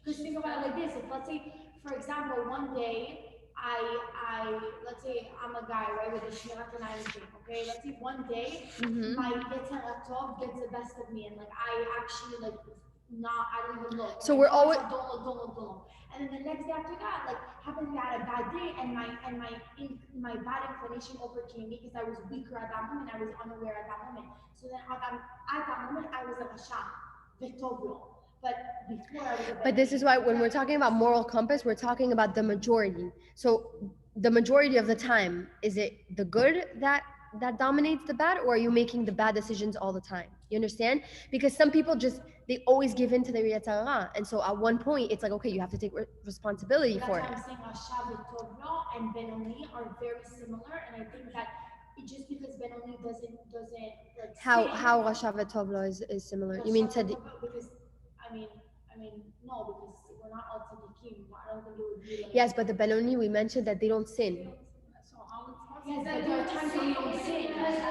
Because think about it like this: if let's say, for example, one day let's say I'm a guy, right, with a shmirat and everything, okay? Let's say one day my Intellect gets the best of me, and like I actually like I don't even look. So we're always don't look. And then the next day after that, like happened to have a bad day, and my bad inclination overcame me because I was weaker at that moment. I was unaware at that moment. So then at that moment I was like a shah, Vitovio. But before I was But this is why when we're talking about moral compass, we're talking about the majority. So the majority of the time, is it the good that dominates the bad, or are you making the bad decisions all the time? You understand? Because some people they always give in to their Yetzer Hara. And so at one point, it's like, okay, you have to take responsibility for it. That's why I'm saying Rasha, and Benoni are very similar, and I think that just because Benoni doesn't like how Rasha v'Tov is similar. You mean to because I mean, no, because we're not all tzaddikim. I don't think it would be like... Yes, but the Benoni, we mentioned that they don't sin. So how yes, but there are times when you don't sin. Yes,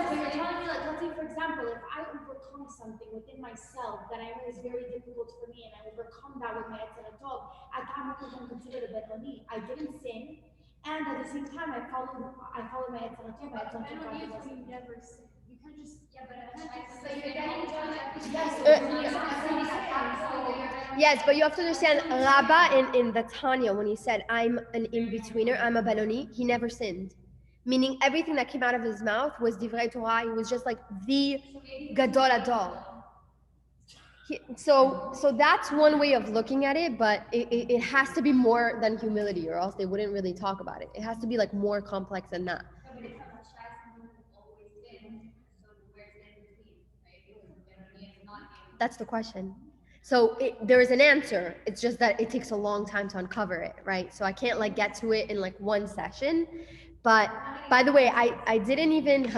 but you're telling me, like, let's say, for example, if I overcome something within myself that I know is very difficult for me, and I overcome that with my Intellect, at that moment I'm considered a Benoni. I didn't sin, and at the same time, I followed my Intellect. Benoni is when you never sin. You can't just... Yeah, but yes, but you have to understand, Rabba in the Tanya, when he said, I'm an in-betweener, I'm a Benoni, he never sinned. Meaning everything that came out of his mouth was Divrei Torah. He was just like the Gadol Adol. So that's one way of looking at it, but it has to be more than humility, or else they wouldn't really talk about it. It has to be like more complex than that. That's the question. So there is an answer. It's just that it takes a long time to uncover it, right? So I can't like get to it in like one session. But by the way, I didn't even,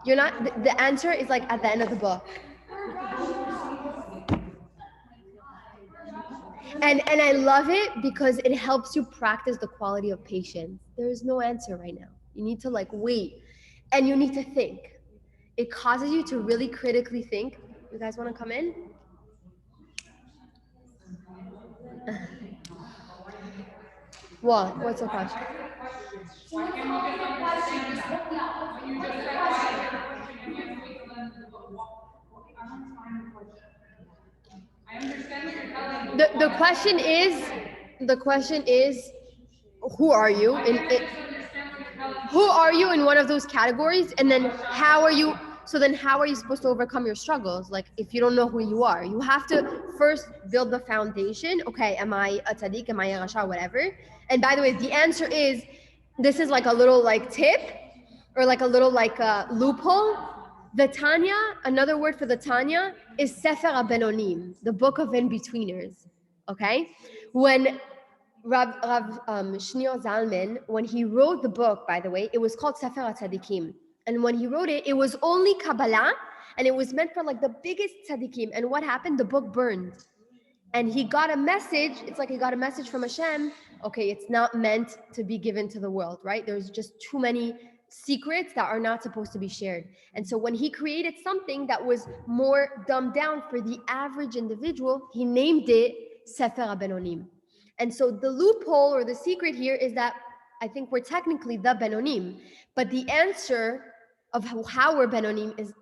You're not, the answer is like at the end of the book. And I love it because it helps you practice the quality of patience. There is no answer right now. You need to like wait, and you need to think. It causes you to really critically think. You guys want to come in? What? What's the question? The question is, who are you? Who are you in one of those categories? And then how are you? So then how are you supposed to overcome your struggles? Like, if you don't know who you are, you have to first build the foundation. Okay, am I a tzaddik? Am I a rasha? Whatever. And by the way, the answer is, this is like a little like tip, or like a little like loophole. The Tanya, another word for the Tanya is Sefer HaBenonim, the book of in-betweeners. Okay? When Rav Shneur Zalman, when he wrote the book, by the way, it was called Sefer HaTzadikim. And when he wrote it, it was only Kabbalah, and it was meant for like the biggest tzaddikim. And what happened? The book burned. And he got a message. It's like he got a message from Hashem. Okay, it's not meant to be given to the world, right? There's just too many secrets that are not supposed to be shared. And so when he created something that was more dumbed down for the average individual, he named it Sefer HaBenonim. And so the loophole or the secret here is that I think we're technically the Benonim, but the answer of how we're Benonim is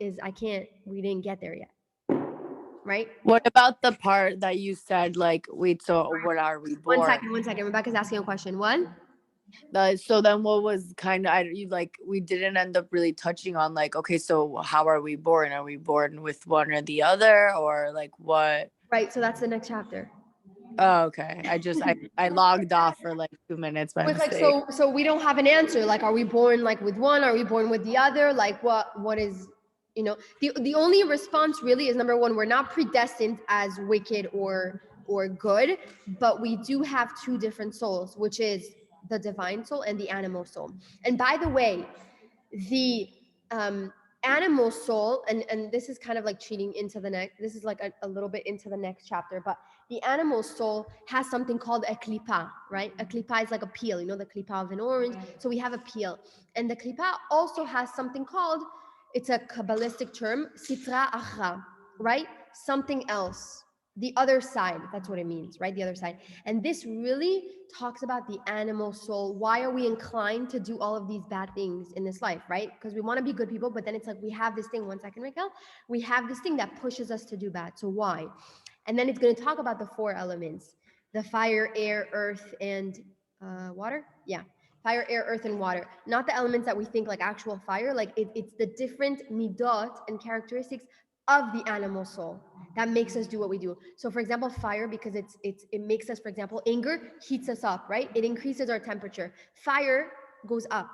we didn't get there yet. Right? What about the part that you said, like, wait, so what are we born? One second. Rebecca's asking a question. What? So then what was kind of, we didn't end up really touching on, like, okay, so how are we born? Are we born with one or the other, or like what? Right, so that's the next chapter. Oh, okay. I logged off for like 2 minutes by mistake. Like, so we don't have an answer. Like, are we born like with one? Are we born with the other? Like, what is, the only response really is, number one, we're not predestined as wicked or good, but we do have two different souls, which is the divine soul and the animal soul. And by the way, the animal soul, and this is kind of like cheating into the next, this is like a little bit into the next chapter, but the animal soul has something called a klipa, right? A klipa is like a peel, the klipa of an orange. So we have a peel. And the klipa also has something called, it's a Kabbalistic term, sitra achra, right? Something else. The other side, that's what it means, right? The other side. And this really talks about the animal soul. Why are we inclined to do all of these bad things in this life, right? Because we want to be good people, but then it's like we have this thing, one second, Raquel, we have this thing that pushes us to do bad. So why? And then it's going to talk about the four elements, the fire, air, earth, and water. Yeah. Fire, air, earth, and water. Not the elements that we think like actual fire, like it's the different midot and characteristics of the animal soul that makes us do what we do. So for example, fire, because it makes us, for example, anger heats us up, right? It increases our temperature. Fire goes up.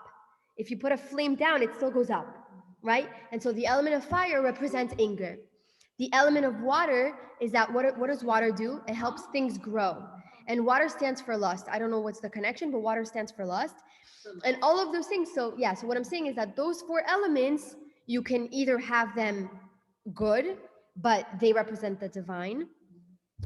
If you put a flame down, it still goes up, right? And so the element of fire represents anger. The element of water is that what does water do? It helps things grow. And water stands for lust. I don't know what's the connection, but water stands for lust. And all of those things. So yeah, so what I'm saying is that those four elements, you can either have them good, but they represent the divine,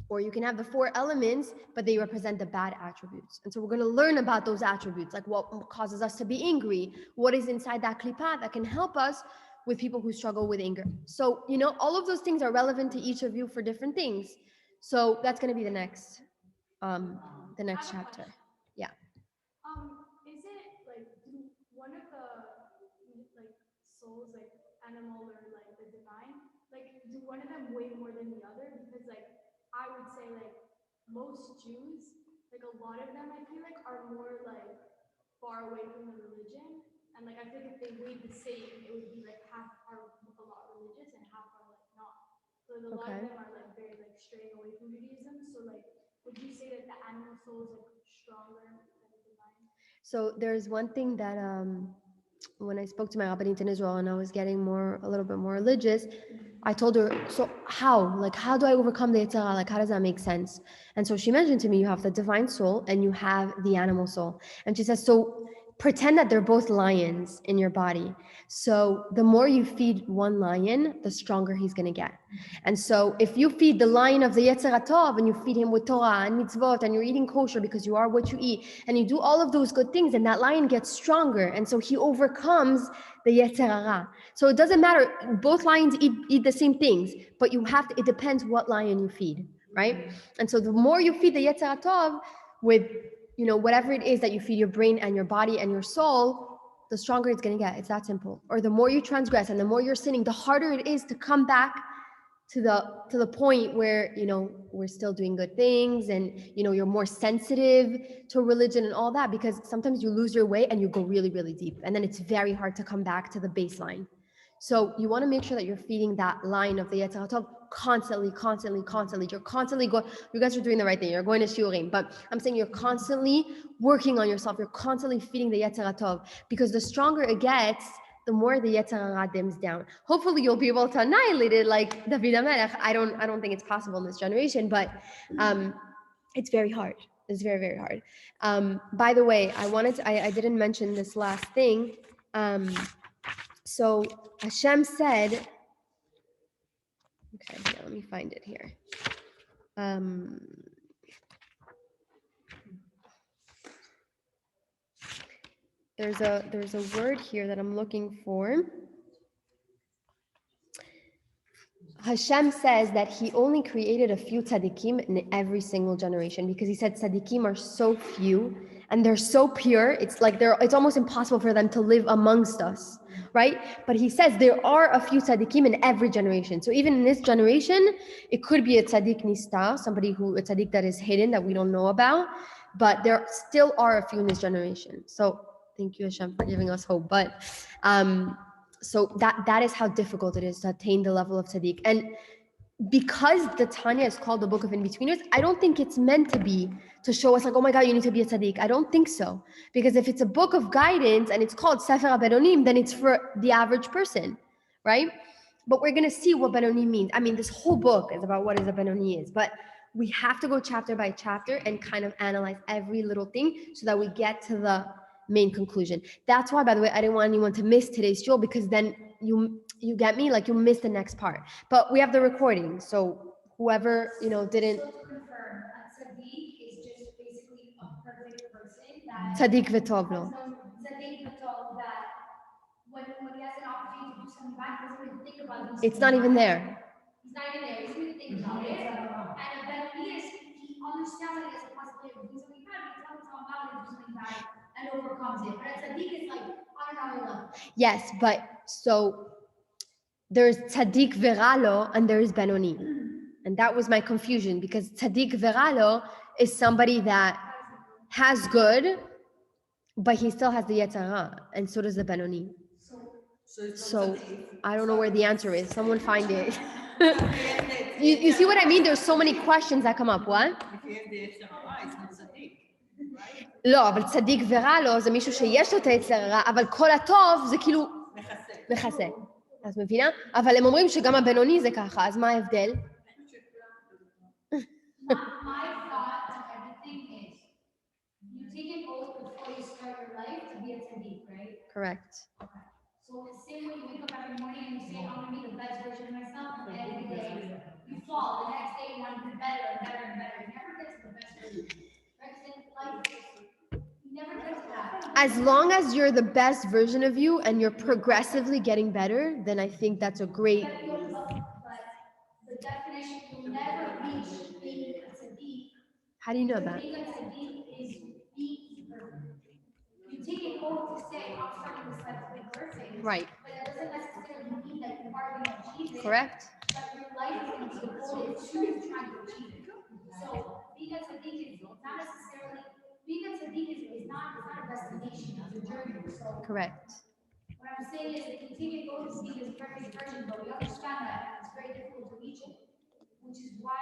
or you can have the four elements, but they represent the bad attributes. And so we're going to learn about those attributes, like what causes us to be angry, what is inside that klipa that can help us with people who struggle with anger. So, all of those things are relevant to each of you for different things. So that's going to be the next chapter. Yeah. Is it like, do one of the like souls, like animal or like the divine, like do one of them weigh more than the other? Because like I would say like most Jews, like a lot of them I feel like are more like far away from the religion, and like I think if they weighed the same, it would be like half are a lot religious and half are like not. So a lot of them are like very like straying away from Judaism. So like, would you say that the animal soul is like stronger than the divine? So there's one thing that when I spoke to my rabbinite in Israel and I was getting a little bit more religious, I told her, so how do I overcome the Yetzer Hara? Like, how does that make sense? And so she mentioned to me, you have the divine soul and you have the animal soul. And she says, so pretend that they're both lions in your body. So the more you feed one lion, the stronger he's going to get. And so if you feed the lion of the Yetzer Tov and you feed him with Torah and mitzvot and you're eating kosher because you are what you eat and you do all of those good things, and that lion gets stronger. And so he overcomes the Yetzer Hara. So it doesn't matter. Both lions eat the same things, but it depends what lion you feed, right? And so the more you feed the Yetzer Tov with whatever it is that you feed your brain and your body and your soul, the stronger it's going to get. It's that simple. Or the more you transgress and the more you're sinning, the harder it is to come back to the point where, we're still doing good things and, you're more sensitive to religion and all that, because sometimes you lose your way and you go really, really deep. And then it's very hard to come back to the baseline. So you want to make sure that you're feeding that line of the Yetzer Tov constantly. You're constantly going, you guys are doing the right thing. You're going to shiurim, but I'm saying you're constantly working on yourself. You're constantly feeding the Yetzer Tov, because the stronger it gets, the more the Yetzer Hara dims down. Hopefully you'll be able to annihilate it like David HaMelech. I don't think it's possible in this generation, but it's very hard. It's very, very hard. By the way, I didn't mention this last thing. So Hashem said, okay, yeah, let me find it here. There's a word here that I'm looking for. Hashem says that he only created a few tzaddikim in every single generation, because he said tzaddikim are so few and they're so pure. It's like it's almost impossible for them to live amongst us, right? But he says there are a few tzaddikim in every generation. So even in this generation, it could be a tzaddik nistar, a tzaddik that is hidden that we don't know about, but there still are a few in this generation. So thank you, Hashem, for giving us hope. But so that is how difficult it is to attain the level of tzaddik. And because the Tanya is called the book of in-betweeners, I don't think it's meant to be to show us like, oh my God, you need to be a tzaddik. I don't think so. Because if it's a book of guidance and it's called Sefer HaBenonim, then it's for the average person, right? But we're going to see what Benonim means. I mean, this whole book is about what is a Benoni is, but we have to go chapter by chapter and kind of analyze every little thing so that we get to the main conclusion. That's why, by the way, I didn't want anyone to miss today's show, because then you get me, like you miss the next part. But we have the recording, so whoever didn't. So to confirm, a tzaddik is just basically a perfect person that Tzaddik v'tov lo. tzaddik v'tov, that when he has an opportunity to do something bad, he doesn't even think about it. It's not even there. He's not even there. He doesn't even think about it. And a Benoni is, he understands that he has a possibility of doing something bad, but he tells himself about it and do something bad and overcomes it. But a tzaddik is like on another level. Yes, but so there's tzaddik veralo and there is benoni. And that was my confusion, because tzaddik veralo is somebody that has good, but he still has the Yetzer Hara, and so does the benoni. So I don't know where the answer is. Someone find it. you see what I mean? There's so many questions that come up. What? לא, אבל צדיק ורע לו זה מישהו שיש לו את היצר הרע, אבל כל הטוב זה כאילו מכסה. אז מבינה? אבל הם אומרים שגם הבינוני זה ככה, אז מה ההבדל? My thought to everything is, you take an oath before you start your life to be a tzaddik, right? Correct. Okay. So the same way you wake up every morning and you say, I'm going to be the best version of myself, and every day you fall. The next day you want to be better and better and better. You never get to the best version. Right? Because in life, you never get to that. As long as you're the best version of you and you're progressively getting better, then I think that's a great. But the definition, you'll never reach being a tzaddik. How do you know that? Being a tzaddik is being perfect. You take an oath to say, I'm starting this life to be perfect. Right. But that doesn't necessarily mean that you are going to achieve it. Correct. But your life is going to be devoted to trying to achieve it. So being a tzaddik is not necessarily, being a tzaddik is not a destination, it's a journey. So Correct. what I'm saying is that you take an oath to be this perfect version, but we understand that it's very difficult to reach it. Which is why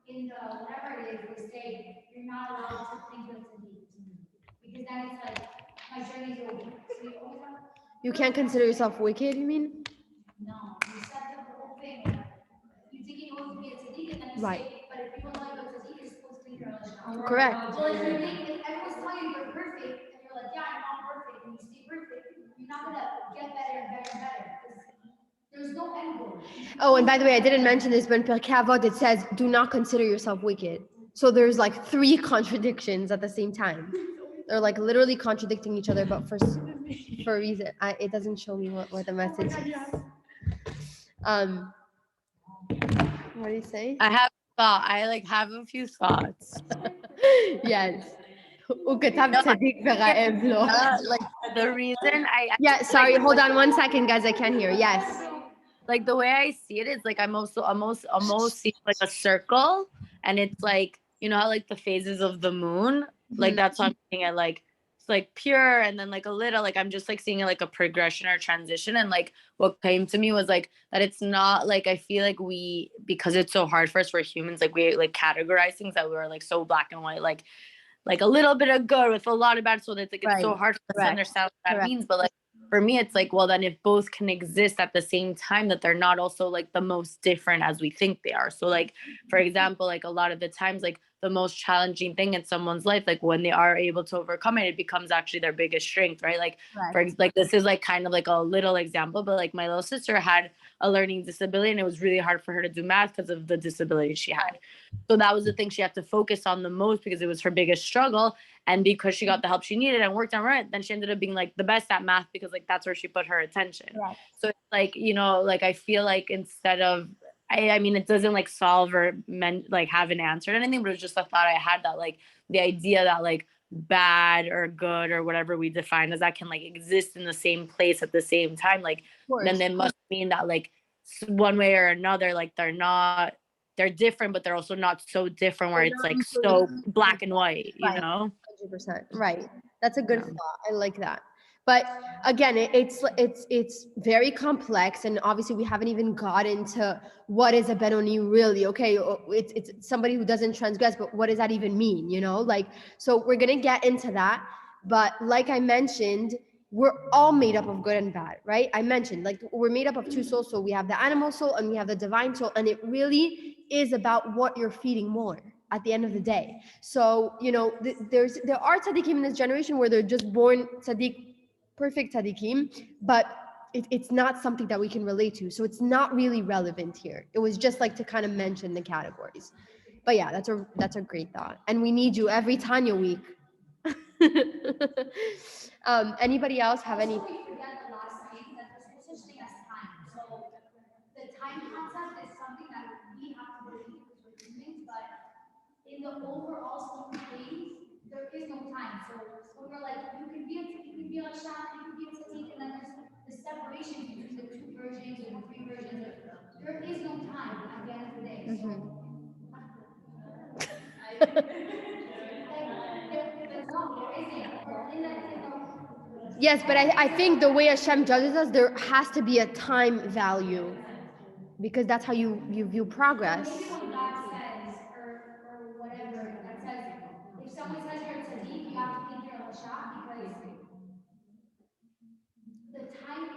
in the whatever it is, they say you're not allowed to think of tzaddik. Because then it's like, my journey's over. So you always have, You can't consider yourself wicked, you mean? no, you set up the whole thing. You take an oath to be a tzaddik, and then you Right. say, but if people know you're a tzaddik, you're supposed to think you're a Correct. Well, if you're thinking, if everyone's telling you you're perfect, and you're like, yeah, I'm not perfect, and you stay perfect, you're not gonna get better and better and better. Because there's no end goal. Oh, and by the way, I didn't mention this, but in Pirkei Avot it says, do not consider yourself wicked. So there's like 3 contradictions at the same time. They're like literally contradicting each other, but for a reason. It doesn't show me what the message is. What do you say? I have a few thoughts. Yes. הוא כתב צדיק ורעב לו. Like the reason Yeah, sorry, hold on 1 second, guys. I can't hear. Yes. like the way I see it is like I'm almost seeing like a circle, and it's like, you know how like the phases of the moon, like that's what I'm looking at. Like, like pure, and then like a little, like I'm just like seeing it like a progression or transition. And like what came to me was like that it's not like, I feel like we, because it's so hard for us, for humans, like we like categorize things that we were like so black and white, like a little bit of good with a lot of bad. So that's like it's so Right. hard for us to Correct. understand what that Correct. means. But like for me, it's like, well, then if both can exist at the same time, that they're not also like the most different as we think they are. So like, for example, like a lot of the times, like the most challenging thing in someone's life, like when they are able to overcome it, it becomes actually their biggest strength, right? Like like this is like kind of like a little example, but like my little sister had a learning disability, and it was really hard for her to do math because of the disability she had. So that was the thing she had to focus on the most, because it was her biggest struggle. And because she got the help she needed and worked on it, then she ended up being like the best at math, because like that's where she put her attention. Right. So it's like, you know, like I feel like instead of, I mean, it doesn't like solve or like have an answer to anything, but it's just a thought I had, that like the idea that like bad or good or whatever we define as that can like exist in the same place at the same time, like then it must mean that like one way or another, like they're different, but they're also not so different where it's like so black and white, you Right. know? 100%. Right. That's a good Yeah. thought. I like that. But again, it's very complex, and obviously we haven't even gotten to what is a Benoni really. Okay, it's somebody who doesn't transgress, but what does that even mean? You know, like, so we're gonna get into that. But like I mentioned, we're all made up of good and bad, right? I mentioned like we're made up of two souls. So we have the animal soul and we have the divine soul, and it really is about what you're feeding more at the end of the day. So, you know, there are tzaddikim in this generation where they're just born tzaddik, perfect tzaddikim, but it's not something that we can relate to. So it's not really relevant here. It was just like to kind of mention the categories. But yeah, that's a great thought. And we need you every Tanya week. Anybody else have any? Also, we forget the last thing, that there's no such thing as time. So the time concept is something that we have to believe because we're humans, but in the overall scheme of things, there is no time. So when we're like, you can be a shah, you can be a tzaddik, and then there's the separation between the two versions or the three versions. There is no time at the end of the day. So Yes, but I think the way Hashem judges us, there has to be a time value, because that's how you view progress. Maybe when God says, or whatever, that says, if someone says you're a tzaddik, you have to think you're a shah, because the time,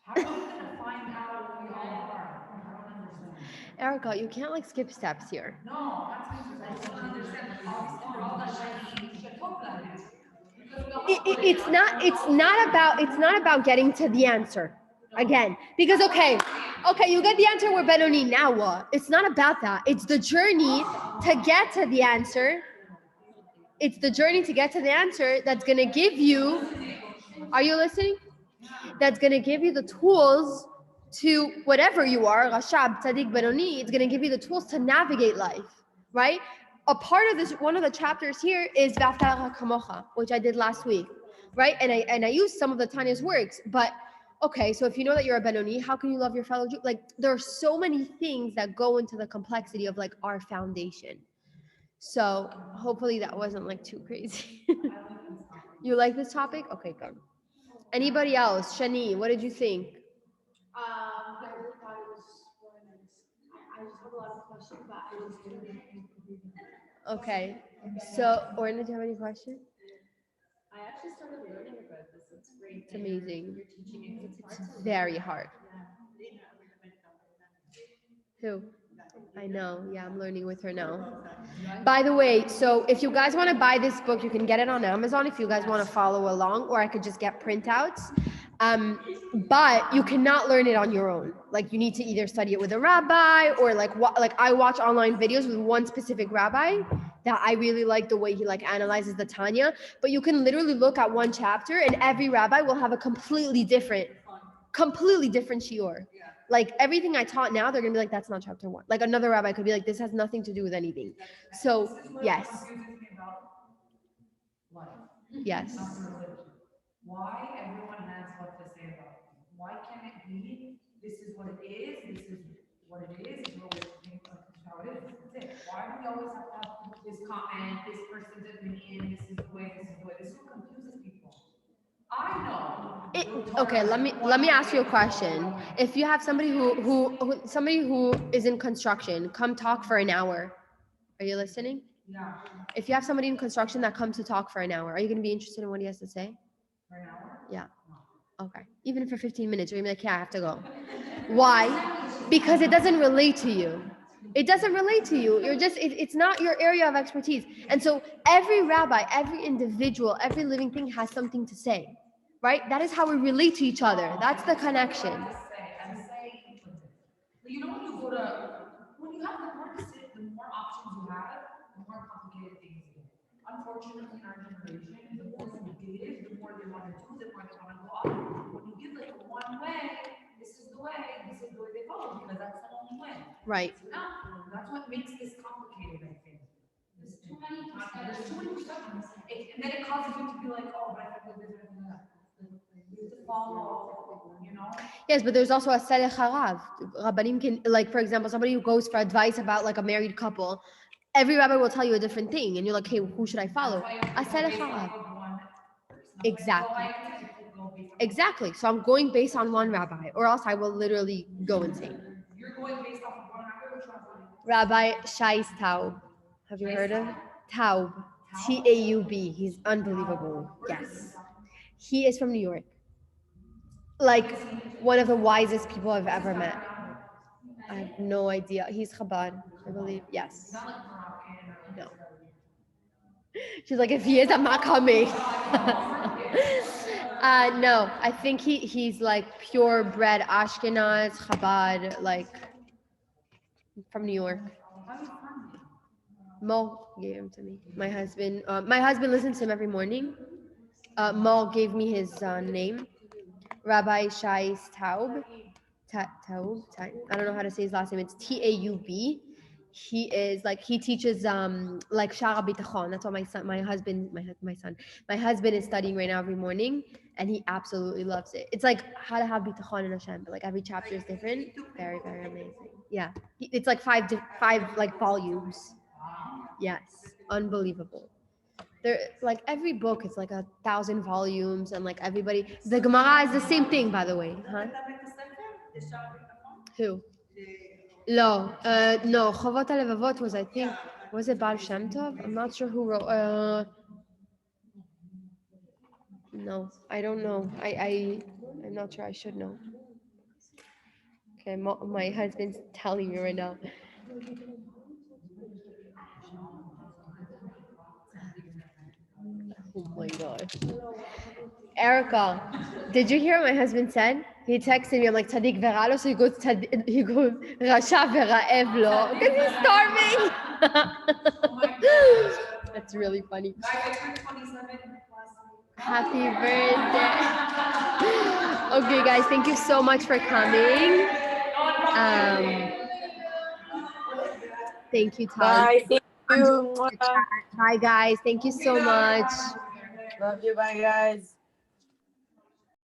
How are we gonna find out what we all are? I don't understand. Erica, you can't like skip steps here. No, I'm not saying this. I just don't understand all that shit talk like this. Because we all It's not about getting to the answer again, because okay, you get the answer, we're Benoni, now what? It's not about that. It's the journey to get to the answer. It's the journey to get to the answer that's going to give you, are you listening? That's going to give you the tools to whatever you are, Rashab, Tzaddik, Benoni. It's going to give you the tools to navigate life, right? A part of this, one of the chapters here is V'aftarah kamocha, which I did last week, right? And I used some of the Tanya's works, but okay, so if you know that you're a Benoni, how can you love your fellow Jew? Like, there are so many things that go into the complexity of like our foundation. So hopefully that wasn't like too crazy. You like this topic? Okay, good. Anybody else? Shani, what did you think? I really thought it was really nice. I just have a lot of questions, but I just didn't. Okay. So, Orna, do you have any questions? I actually started learning about this. It's great. It's amazing. You're teaching it. It's very hard. Who? I know. Yeah, I'm learning with her now. By the way, so if you guys want to buy this book, you can get it on Amazon if you guys want to follow along, or I could just get printouts. But you cannot learn it on your own. Like, you need to either study it with a rabbi, or like I watch online videos with one specific rabbi that I really like the way he like analyzes the Tanya. But you can literally look at one chapter, and every rabbi will have a completely different shiur. Like, everything I taught now, they're gonna be like, that's not chapter 1. Like, another rabbi could be like, this has nothing to do with anything. So yes. Yes. Why everyone has what to say about it? Why can't it be, this is what it is, this is what it is, this is what we think, this is how it is, that's it. Why do we always have to have this comment, this person's opinion, this is the way, this is the way. This is what confuses people. I know. Okay, let me ask you a question. If you have somebody who is in construction, come talk for an hour. Are you listening? Yeah, If you have somebody in construction that comes to talk for an hour, are you going to be interested in what he has to say? for an hour? Yeah. Okay. Even for 15 minutes, you're going to be like, yeah, I have to go. Why? Because it doesn't relate to you. It doesn't relate to you. You're just, it's not your area of expertise. And so every rabbi, every individual, every living thing has something to say, right? That is how we relate to each other. That's the connection. I'm saying, you know, when you have the more options you have, the more complicated things get. Unfortunately, in our generation, the more you give, the more they want to do, the more they want to go off. When you give like one way, this is the way they follow, because that's the only way. Right. It's not. That's what makes this complicated, I think. There's too many perspectives. And then it causes you to be like, oh, but I think this and that. You have to follow, you know? Yes, but there's also a Sedech Harav. Rabbanim can, like, for example, somebody who goes for advice about like a married couple, every rabbi will tell you a different thing, and you're like, hey, who should I follow? A Sedech Harav. Exactly. Exactly. So I'm going based on one rabbi, or else I will literally go insane. You're going based off of one rabbi, which one? Rabbi Shais Taub. Have you heard of Taub? Taub. He's unbelievable. Yes. He is from New York. Like one of the wisest people I've ever met. I have no idea. He's Chabad, I believe. Yes. No. She's like, if he is, I'm not coming. No, I think he's like purebred Ashkenaz, Chabad, like from New York. Mo gave him to me. My husband listens to him every morning. Mo gave me his name, Rabbi Shais Taub. Taub. I don't know how to say his last name. It's Taub. He is like, he teaches like Shara Bitachon. That's what my husband is studying right now every morning, and he absolutely loves it. It's like how to have Bitachon in Hashem, but like every chapter is different. Very, very amazing. Yeah, it's like five like volumes. Yes, unbelievable. There, like every book is like 1,000 volumes, and like everybody, the Gemara is the same thing, by the way, huh? Who? No, Chovot HaLevavot was, I think, was it Baal Shem Tov? I'm not sure who wrote. No, I don't know. I'm not sure. I should know. Okay, my husband's telling me right now. Oh my God. Erica, did you hear what my husband said? He texted me. I'm like, Tzadik Veralo. So he goes, Rasha Vera'ev lo. Because he's starving. That's really funny. Happy birthday. Okay, guys, thank you so much for coming. Thank you, Tanya. Bye. Thank you. Bye, guys. Thank you so much. Love you. Bye, guys.